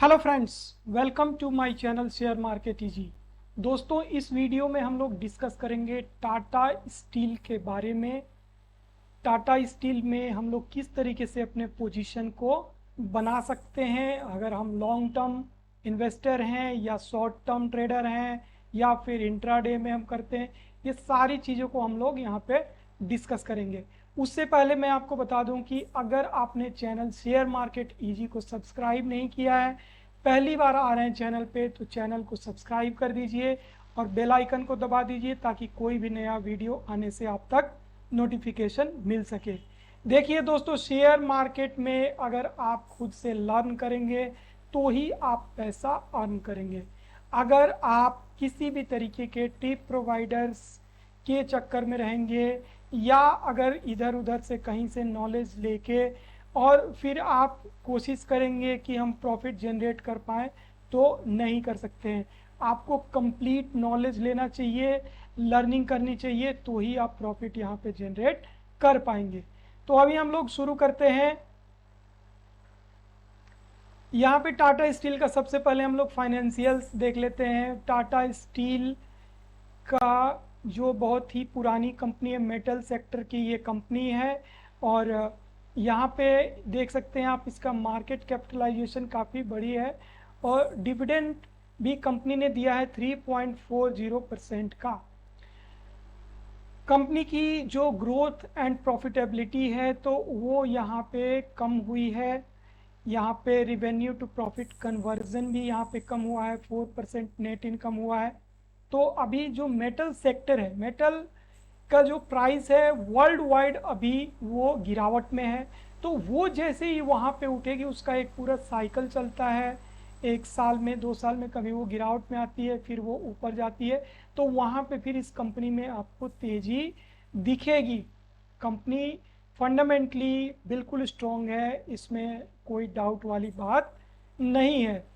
Hello friends, welcome to my channel share market easy. दोस्तों, इस video में हम लोग डिस्कस करेंगे टाटा स्टील के बारे में। टाटा स्टील में हम लोग किस तरीके से अपने पोजीशन को बना सकते हैं, अगर हम लॉन्ग टर्म इन्वेस्टर हैं या शॉर्ट टर्म ट्रेडर हैं या फिर इंट्राडे में हम करते हैं। ये सारी चीज़ों को हम लोग यहाँ पे डिस्कस करेंगे। उससे पहले मैं आपको बता दूं कि अगर आपने चैनल शेयर मार्केट इजी को सब्सक्राइब नहीं किया है, पहली बार आ रहे हैं चैनल पे, तो चैनल को सब्सक्राइब कर दीजिए और बेल आइकन को दबा दीजिए ताकि कोई भी नया वीडियो आने से आप तक नोटिफिकेशन मिल सके। देखिए दोस्तों, शेयर मार्केट में अगर आप खुद से लर्न करेंगे तो ही आप पैसा अर्न करेंगे। अगर आप किसी भी तरीके के टिप प्रोवाइडर्स के चक्कर में रहेंगे या अगर इधर उधर से कहीं से नॉलेज लेके और फिर आप कोशिश करेंगे कि हम प्रॉफिट जनरेट कर पाएँ, तो नहीं कर सकते हैं। आपको कंप्लीट नॉलेज लेना चाहिए, लर्निंग करनी चाहिए, तो ही आप प्रॉफिट यहाँ पे जनरेट कर पाएंगे। तो अभी हम लोग शुरू करते हैं। यहाँ पे टाटा स्टील का सबसे पहले हम लोग फाइनेंशियल्स देख लेते हैं। टाटा स्टील का जो बहुत ही पुरानी कंपनी है, मेटल सेक्टर की ये कंपनी है और यहाँ पे देख सकते हैं आप, इसका मार्केट कैपिटलाइजेशन काफ़ी बड़ी है और डिविडेंड भी कंपनी ने दिया है 3.40% का। कंपनी की जो ग्रोथ एंड प्रॉफिटेबिलिटी है तो वो यहाँ पे कम हुई है। यहाँ पे रिवेन्यू टू प्रॉफिट कन्वर्जन भी यहाँ पे कम हुआ है, 4% नेट इनकम हुआ है। तो अभी जो मेटल सेक्टर है, मेटल का जो प्राइस है वर्ल्ड वाइड अभी वो गिरावट में है। तो वो जैसे ही वहाँ पे उठेगी, उसका एक पूरा साइकिल चलता है, 1 साल में 2 साल में कभी वो गिरावट में आती है, फिर वो ऊपर जाती है। तो वहाँ पे फिर इस कंपनी में आपको तेज़ी दिखेगी। कंपनी फंडामेंटली बिल्कुल स्ट्रॉन्ग है, इसमें कोई डाउट वाली बात नहीं है।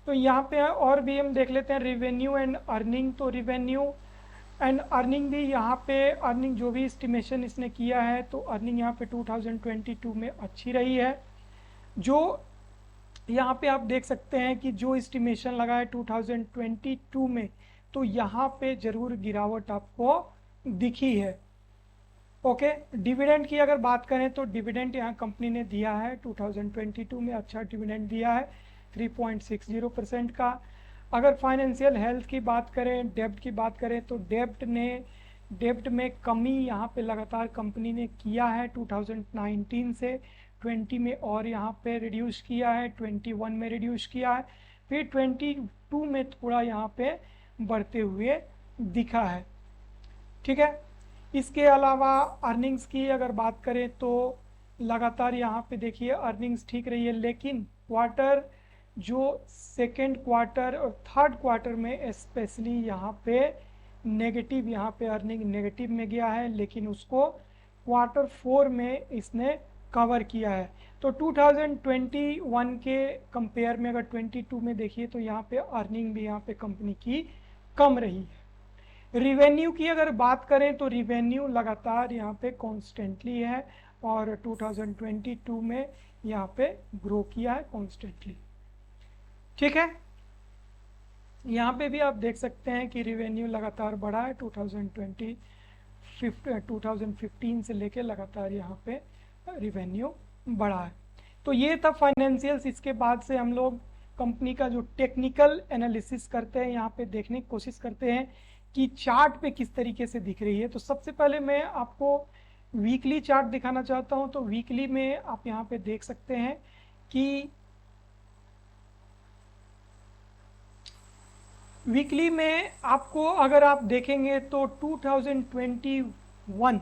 तो यहाँ पे और भी हम देख लेते हैं रेवेन्यू एंड अर्निंग। तो रेवेन्यू एंड अर्निंग भी यहाँ पे, अर्निंग जो भी एस्टिमेशन इसने किया है तो अर्निंग यहाँ पे 2022 में अच्छी रही है। जो यहाँ पे आप देख सकते हैं कि जो एस्टिमेशन लगा है 2022 में, तो यहाँ पे ज़रूर गिरावट आपको दिखी है। ओके, डिविडेंड की अगर बात करें तो डिविडेंड यहाँ कंपनी ने दिया है 2022 में, अच्छा डिविडेंड दिया है 3.60% का। अगर फाइनेंशियल हेल्थ की बात करें, डेब्ट की बात करें, तो डेब्ट में कमी यहाँ पे लगातार कंपनी ने किया है 2019 से 20 में, और यहाँ पे रिड्यूस किया है, 21 में रिड्यूस किया है, फिर 22 में थोड़ा यहाँ पे बढ़ते हुए दिखा है। ठीक है, इसके अलावा अर्निंग्स की अगर बात करें तो लगातार यहाँ पे देखिए अर्निंग्स ठीक रही है, लेकिन क्वार्टर जो सेकेंड क्वार्टर और थर्ड क्वार्टर में स्पेशली यहाँ पे नेगेटिव, यहाँ पे अर्निंग नेगेटिव में गया है, लेकिन उसको क्वार्टर 4 में इसने कवर किया है। तो 2021 के कंपेयर में अगर 22 में देखिए तो यहाँ पे अर्निंग भी यहाँ पे कंपनी की कम रही है। रिवेन्यू की अगर बात करें तो रिवेन्यू लगातार यहाँ पे कॉन्स्टेंटली है और 2022 में यहाँ पे ग्रो किया है कॉन्स्टेंटली। ठीक है, यहाँ पे भी आप देख सकते हैं कि रिवेन्यू लगातार बढ़ा है 2015 से लेके लगातार यहाँ पे रिवेन्यू बढ़ा है। तो ये था फाइनेंशियल्स। इसके बाद से हम लोग कंपनी का जो टेक्निकल एनालिसिस करते हैं, यहाँ पे देखने की कोशिश करते हैं कि चार्ट पे किस तरीके से दिख रही है। तो सबसे पहले मैं आपको वीकली चार्ट दिखाना चाहता हूँ। तो वीकली में आप यहाँ पे देख सकते हैं कि वीकली में आपको अगर आप देखेंगे तो 2021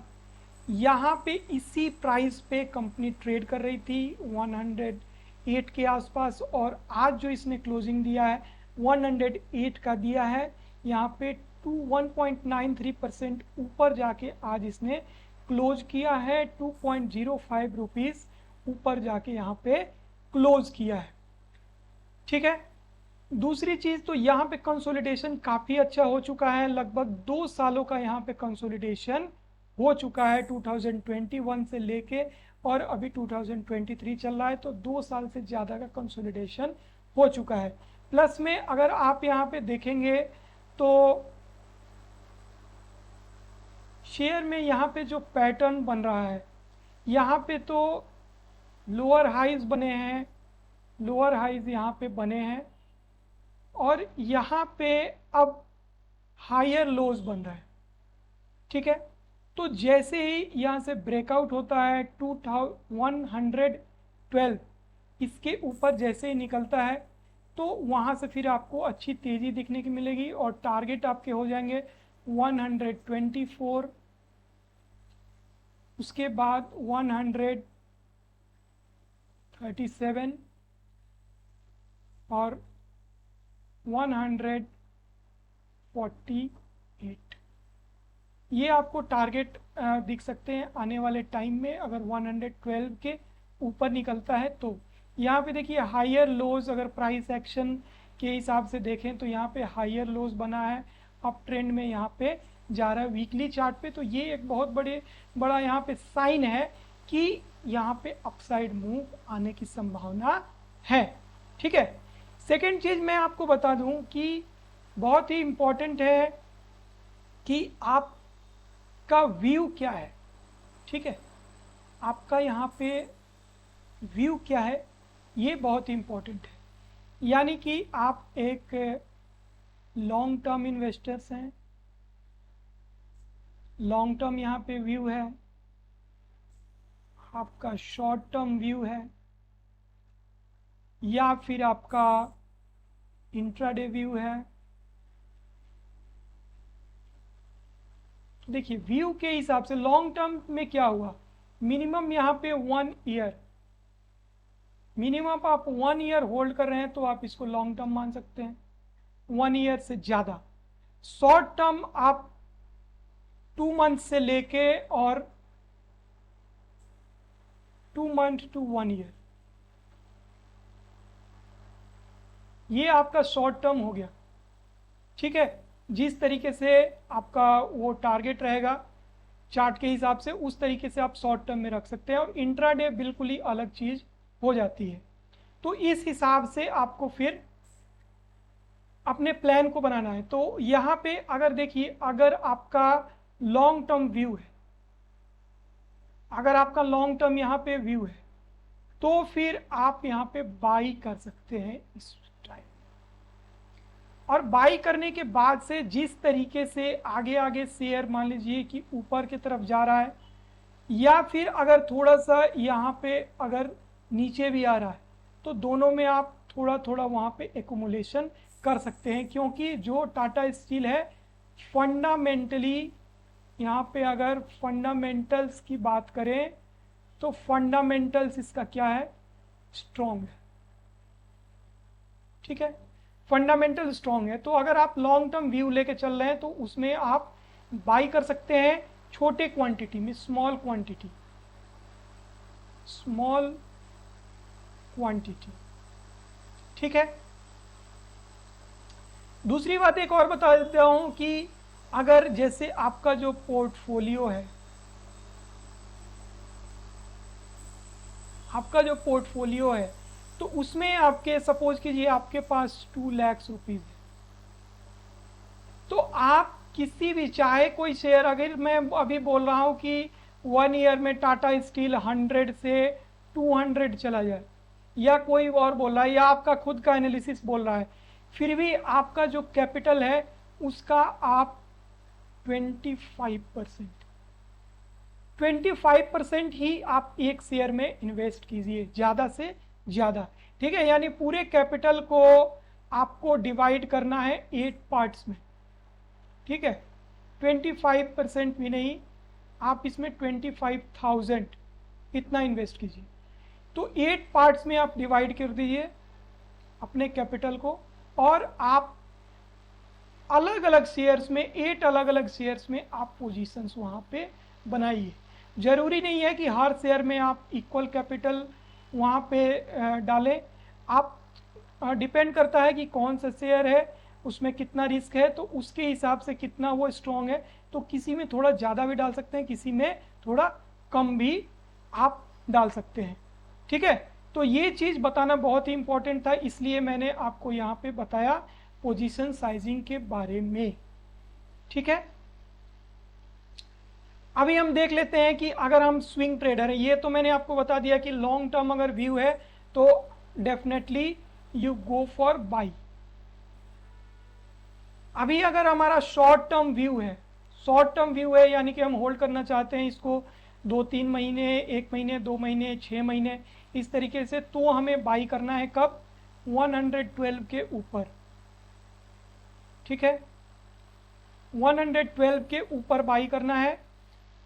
यहाँ पे इसी प्राइस पे कंपनी ट्रेड कर रही थी 108 के आसपास, और आज जो इसने क्लोजिंग दिया है 108 का दिया है। यहाँ पे 1.93% ऊपर जाके आज इसने क्लोज किया है, 2.05 रुपीज़ ऊपर जाके यहाँ पे क्लोज किया है। ठीक है, दूसरी चीज़ तो यहाँ पे कंसोलिडेशन काफ़ी अच्छा हो चुका है, लगभग 2 सालों का यहाँ पे कंसोलिडेशन हो चुका है 2021 से लेके, और अभी 2023 चल रहा है, तो 2 साल से ज़्यादा का कंसोलिडेशन हो चुका है। प्लस में अगर आप यहाँ पे देखेंगे तो शेयर में यहाँ पे जो पैटर्न बन रहा है, यहाँ पे तो लोअर हाइज बने हैं, लोअर हाइज यहाँ पे बने हैं, और यहाँ पे अब हायर लोज बन रहा है। ठीक है, तो जैसे ही यहाँ से ब्रेकआउट होता है 2112, इसके ऊपर जैसे ही निकलता है तो वहाँ से फिर आपको अच्छी तेज़ी दिखने की मिलेगी, और टारगेट आपके हो जाएंगे 124, उसके बाद 137 और 148। ये आपको टारगेट दिख सकते हैं आने वाले टाइम में, अगर 112 के ऊपर निकलता है तो। यहाँ पे देखिए हायर लोज, अगर प्राइस एक्शन के हिसाब से देखें तो यहाँ पे हायर लोज बना है, अप ट्रेंड में यहाँ पे जा रहा है वीकली चार्ट पे। तो ये एक बहुत बड़ा यहाँ पे साइन है कि यहाँ पे अपसाइड मूव आने की संभावना है। ठीक है, सेकेंड चीज़ मैं आपको बता दूं कि बहुत ही इम्पोर्टेंट है कि आपका व्यू क्या है। ठीक है, आपका यहाँ पे व्यू क्या है, ये बहुत ही इम्पोर्टेंट है। यानी कि आप एक लॉन्ग टर्म इन्वेस्टर्स हैं, लॉन्ग टर्म यहाँ पे व्यू है, आपका शॉर्ट टर्म व्यू है, या फिर आपका इंट्राडे व्यू है। तो देखिए व्यू के हिसाब से लॉन्ग टर्म में क्या हुआ, मिनिमम यहाँ पे 1 ईयर, मिनिमम आप 1 ईयर होल्ड कर रहे हैं तो आप इसको लॉन्ग टर्म मान सकते हैं, 1 ईयर से ज़्यादा। शॉर्ट टर्म आप 2 मंथ से लेके और 2 मंथ टू 1 ईयर, ये आपका शॉर्ट टर्म हो गया। ठीक है, जिस तरीके से आपका वो टारगेट रहेगा चार्ट के हिसाब से, उस तरीके से आप शॉर्ट टर्म में रख सकते हैं, और इंट्राडे बिल्कुल ही अलग चीज़ हो जाती है। तो इस हिसाब से आपको फिर अपने प्लान को बनाना है। तो यहाँ पे अगर देखिए, अगर आपका लॉन्ग टर्म व्यू है, अगर आपका लॉन्ग टर्म यहाँ पे व्यू है, तो फिर आप यहाँ पे बाई कर सकते हैं इस टाइम। और बाई करने के बाद से जिस तरीके से आगे आगे शेयर मान लीजिए कि ऊपर की तरफ जा रहा है, या फिर अगर थोड़ा सा यहाँ पे अगर नीचे भी आ रहा है, तो दोनों में आप थोड़ा थोड़ा वहाँ पे एक्यूमुलेशन कर सकते हैं। क्योंकि जो टाटा स्टील है फंडामेंटली, यहाँ पे अगर फंडामेंटल्स की बात करें तो फंडामेंटल्स इसका क्या है, स्ट्रॉन्ग है। ठीक है, फंडामेंटल स्ट्रॉन्ग है। तो अगर आप लॉन्ग टर्म व्यू लेके चल रहे हैं तो उसमें आप बाई कर सकते हैं छोटे क्वांटिटी में, स्मॉल क्वांटिटी, स्मॉल क्वांटिटी। ठीक है, दूसरी बात एक और बता देता हूं कि अगर जैसे आपका जो पोर्टफोलियो है, आपका जो पोर्टफोलियो है, तो उसमें आपके सपोज कीजिए आपके पास 2 लाख रुपीज़ है, तो आप किसी भी, चाहे कोई शेयर, अगर मैं अभी बोल रहा हूं कि 1 ईयर में टाटा स्टील 100 से 200 चला जाए, या कोई और बोल रहा है, या आपका खुद का एनालिसिस बोल रहा है, फिर भी आपका जो कैपिटल है उसका आप 25% ही आप एक शेयर में इन्वेस्ट कीजिए, ज़्यादा से ज़्यादा। ठीक है, यानी पूरे कैपिटल को आपको डिवाइड करना है 8 पार्ट्स में। ठीक है, 25% भी नहीं, आप इसमें 25,000 इतना इन्वेस्ट कीजिए। तो 8 पार्ट्स में आप डिवाइड कर दीजिए अपने कैपिटल को, और आप अलग अलग शेयर्स में, 8 अलग अलग शेयर्स में आप पोजीशंस वहाँ पे बनाइए। ज़रूरी नहीं है कि हर शेयर में आप इक्वल कैपिटल वहाँ पे डालें, आप डिपेंड करता है कि कौन सा शेयर है, उसमें कितना रिस्क है, तो उसके हिसाब से कितना वो स्ट्रॉन्ग है। तो किसी में थोड़ा ज़्यादा भी डाल सकते हैं, किसी में थोड़ा कम भी आप डाल सकते हैं। ठीक है, तो ये चीज़ बताना बहुत ही इंपॉर्टेंट था, इसलिए मैंने आपको यहाँ पे बताया पोजीशन साइजिंग के बारे में। ठीक है, अभी हम देख लेते हैं कि अगर हम स्विंग ट्रेडर हैं, ये तो मैंने आपको बता दिया कि लॉन्ग टर्म अगर व्यू है तो definitely you go for by. अभी अगर हमारा शॉर्ट टर्म व्यू है, शॉर्ट टर्म व्यू है यानी कि हम होल्ड करना चाहते हैं इसको 2-3 महीने, 1 महीने, 2 महीने, 6 महीने, इस तरीके से, तो हमें बाई करना है कब? 112 के ऊपर। ठीक है, 112 के ऊपर बाई करना है।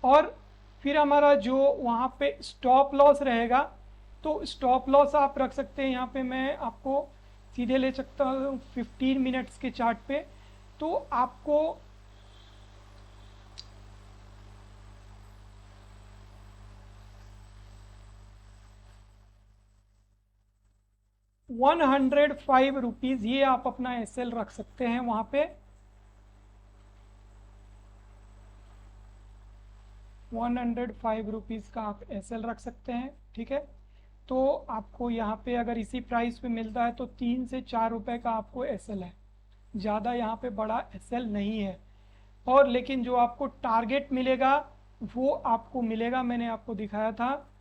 और फिर हमारा जो वहाँ पे स्टॉप लॉस रहेगा, तो स्टॉप लॉस आप रख सकते हैं, यहाँ पे मैं आपको सीधे ले सकता हूँ 15 मिनट्स के चार्ट पे। तो आपको ₹105 ये आप अपना एसएल रख सकते हैं वहाँ पे। 105 का आप एसएल रख सकते हैं। ठीक है, तो आपको यहाँ पे अगर इसी प्राइस पे मिलता है तो 3 से 4 रुपए का आपको एसएल है, ज़्यादा यहाँ पे बड़ा एसएल नहीं है। और लेकिन जो आपको टारगेट मिलेगा वो आपको मिलेगा, मैंने आपको दिखाया था,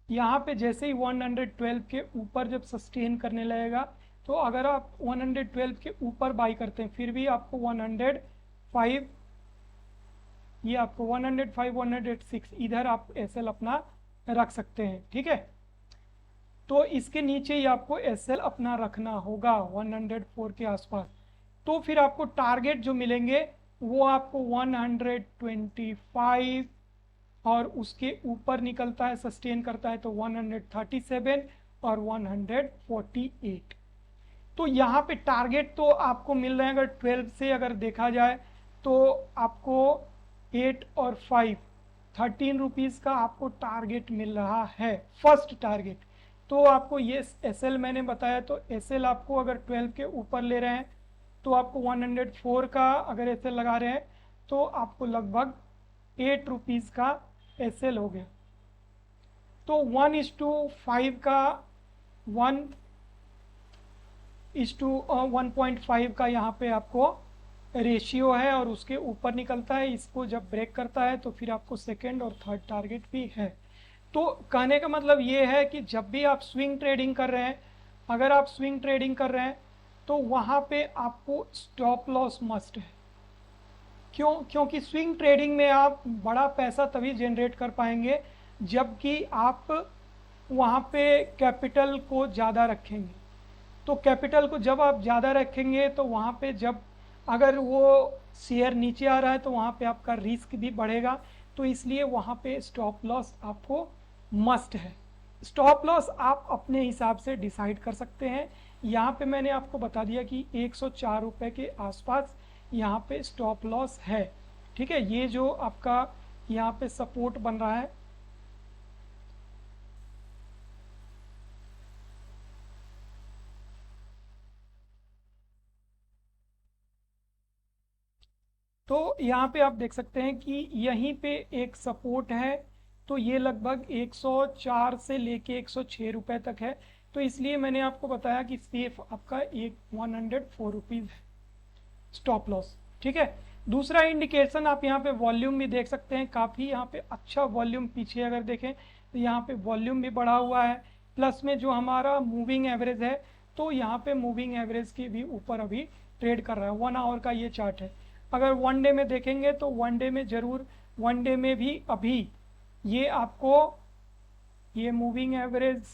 यहाँ पे जैसे ही 112 के ऊपर जब सस्टेन करने लगेगा, तो अगर आप 112 के ऊपर बाई करते हैं फिर भी आपको 105, ये आपको 105, 106 इधर आप एसएल अपना रख सकते हैं। ठीक है, तो इसके नीचे ही आपको एसएल अपना रखना होगा 104 के आसपास। तो फिर आपको टारगेट जो मिलेंगे वो आपको 125, और उसके ऊपर निकलता है, सस्टेन करता है तो 137 और 148। तो यहाँ पे टारगेट तो आपको मिल रहे हैं, अगर 12 से अगर देखा जाए तो आपको 8 और 5 ₹13 का आपको टारगेट मिल रहा है, फर्स्ट टारगेट। तो आपको ये एसएल मैंने बताया, तो एसएल आपको अगर 12 के ऊपर ले रहे हैं तो आपको 104 का अगर एसएल लगा रहे हैं तो आपको लगभग ₹8 का एसएल हो गया। तो 1:5 का 1:1.5 का यहाँ पे आपको रेशियो है, और उसके ऊपर निकलता है। इसको जब ब्रेक करता है तो फिर आपको सेकेंड और थर्ड टारगेट भी है। तो कहने का मतलब ये है कि जब भी आप स्विंग ट्रेडिंग कर रहे हैं, अगर आप स्विंग ट्रेडिंग कर रहे हैं तो वहाँ पे आपको स्टॉप लॉस मस्ट है। क्योंकि स्विंग ट्रेडिंग में आप बड़ा पैसा तभी जनरेट कर पाएंगे जबकि आप वहाँ पे कैपिटल को ज़्यादा रखेंगे। तो कैपिटल को जब आप ज़्यादा रखेंगे तो वहाँ पे जब अगर वो शेयर नीचे आ रहा है तो वहाँ पे आपका रिस्क भी बढ़ेगा। तो इसलिए वहाँ पे स्टॉप लॉस आपको मस्ट है। स्टॉप लॉस आप अपने हिसाब से डिसाइड कर सकते हैं। यहाँ पे मैंने आपको बता दिया कि 104 रुपये के आसपास यहाँ पे स्टॉप लॉस है। ठीक है, ये जो आपका यहाँ पे सपोर्ट बन रहा है, तो यहाँ पे आप देख सकते हैं कि यहीं पे एक सपोर्ट है। तो ये लगभग 104 से लेके 106 रुपए तक है। तो इसलिए मैंने आपको बताया कि सेफ आपका 104 रुपीज़ है स्टॉप लॉस। ठीक है, दूसरा इंडिकेशन आप यहाँ पे वॉल्यूम भी देख सकते हैं, काफ़ी यहाँ पे अच्छा वॉल्यूम, पीछे अगर देखें तो यहाँ पे वॉल्यूम भी बढ़ा हुआ है। प्लस में जो हमारा मूविंग एवरेज है, तो यहाँ पे मूविंग एवरेज के भी ऊपर अभी ट्रेड कर रहा है। 1 आवर का ये चार्ट है। अगर 1 डे में देखेंगे तो 1 डे में ज़रूर, 1 डे में भी अभी ये आपको ये मूविंग एवरेज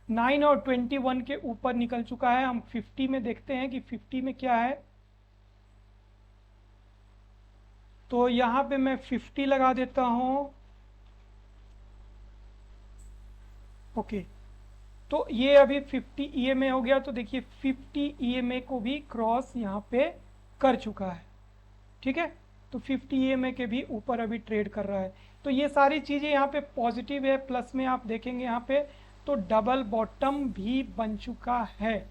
9 और 21 के ऊपर निकल चुका है। हम 50 में देखते हैं कि 50 में क्या है। तो यहाँ पे मैं 50 लगा देता हूँ। ओके, तो ये अभी 50 ईएमए हो गया। तो देखिए 50 ईएमए को भी क्रॉस यहाँ पे कर चुका है। ठीक है, तो 50 ईएमए के भी ऊपर अभी ट्रेड कर रहा है। तो ये सारी चीज़ें यहाँ पे पॉजिटिव है। प्लस में आप देखेंगे यहाँ पे तो डबल बॉटम भी बन चुका है।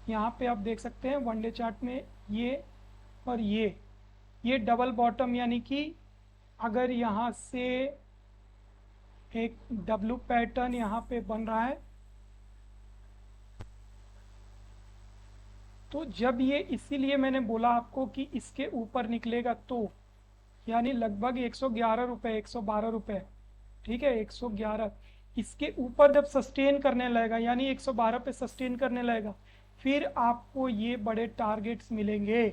यहाँ पे आप देख सकते हैं 1 डे चार्ट में ये और ये डबल बॉटम यानी कि अगर यहाँ से एक डब्ल्यू पैटर्न यहाँ पे बन रहा है, तो जब ये, इसीलिए मैंने बोला आपको कि इसके ऊपर निकलेगा तो, यानी लगभग 111 रुपये, 112 रुपये, ठीक है, 111, इसके ऊपर जब सस्टेन करने लगेगा, यानी 112 पे सस्टेन करने लगेगा, फिर आपको ये बड़े टारगेट्स मिलेंगे,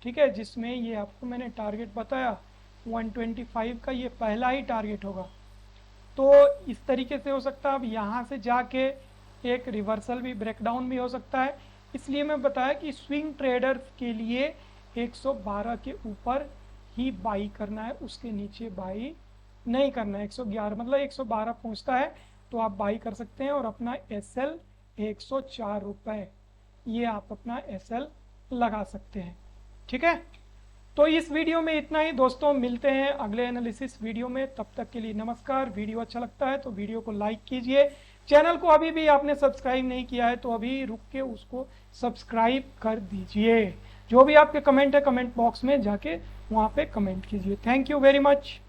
ठीक है, जिसमें ये आपको मैंने टारगेट बताया 125 का, ये पहला ही टारगेट होगा। तो इस तरीके से हो सकता है। अब यहाँ से जाके एक रिवर्सल भी, ब्रेकडाउन भी हो सकता है, इसलिए मैं बताया कि स्विंग ट्रेडर्स के लिए 112 के ऊपर ही बाई करना है, उसके नीचे बाई नहीं करना है। 111 मतलब 112 पहुँचता है तो आप बाई कर सकते हैं, और अपना SL 104 रुपये, ये आप अपना SL लगा सकते हैं, ठीक है। तो इस वीडियो में इतना ही दोस्तों, मिलते हैं अगले एनालिसिस वीडियो में, तब तक के लिए नमस्कार। वीडियो अच्छा लगता है तो वीडियो को लाइक कीजिए, चैनल को अभी भी आपने सब्सक्राइब नहीं किया है तो अभी रुक के उसको सब्सक्राइब कर दीजिए। जो भी आपके कमेंट है कमेंट बॉक्स में जाके वहाँ पे कमेंट कीजिए। Thank you very much.